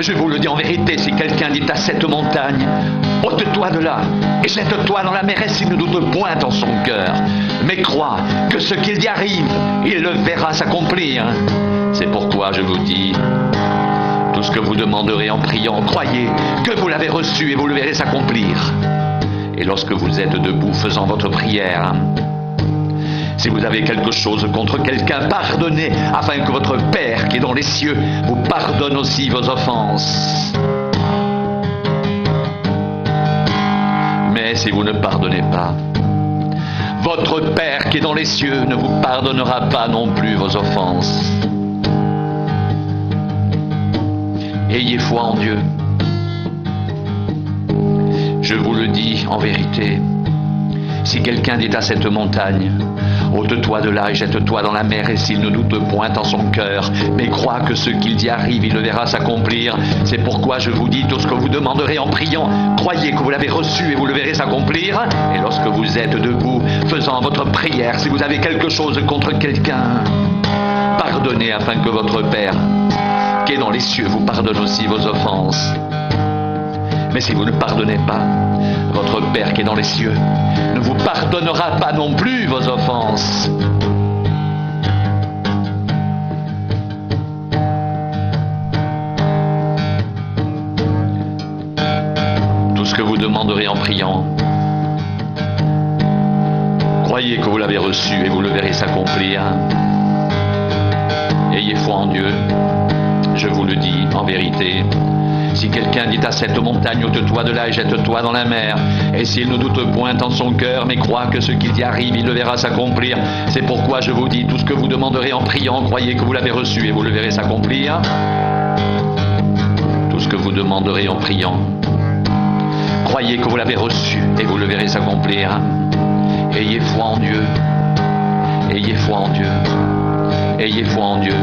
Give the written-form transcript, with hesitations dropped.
Je vous le dis en vérité, si quelqu'un dit à cette montagne, ôte-toi de là et jette-toi dans la mer, et s'il ne doute point en son cœur, mais croit que ce qu'il y arrive, il le verra s'accomplir. C'est pourquoi je vous dis, tout ce que vous demanderez en priant, croyez que vous l'avez reçu et vous le verrez s'accomplir. Et lorsque vous êtes debout faisant votre prière, si vous avez quelque chose contre quelqu'un, pardonnez, afin que votre Père qui est dans les cieux vous pardonne aussi vos offenses. Mais si vous ne pardonnez pas, votre Père qui est dans les cieux ne vous pardonnera pas non plus vos offenses. Ayez foi en Dieu. Je vous le dis en vérité, si quelqu'un dit à cette montagne, ôte-toi de là et jette-toi dans la mer, et s'il ne doute point en son cœur, mais croit que ce qu'il dit arrive, il le verra s'accomplir. C'est pourquoi je vous dis, tout ce que vous demanderez en priant, croyez que vous l'avez reçu et vous le verrez s'accomplir. Et lorsque vous êtes debout, faisant votre prière, si vous avez quelque chose contre quelqu'un, pardonnez afin que votre Père, qui est dans les cieux, vous pardonne aussi vos offenses. Mais si vous ne pardonnez pas, votre Père qui est dans les cieux ne vous pardonnera pas non plus vos offenses. Tout ce que vous demanderez en priant, croyez que vous l'avez reçu et vous le verrez s'accomplir. Ayez foi en Dieu, je vous le dis en vérité. Si quelqu'un dit à cette montagne, ôte-toi de là et jette-toi dans la mer, et s'il ne doute point en son cœur, mais croit que ce qu'il y arrive, il le verra s'accomplir. C'est pourquoi je vous dis, tout ce que vous demanderez en priant, croyez que vous l'avez reçu et vous le verrez s'accomplir. Tout ce que vous demanderez en priant, croyez que vous l'avez reçu et vous le verrez s'accomplir. Ayez foi en Dieu. Ayez foi en Dieu. Ayez foi en Dieu.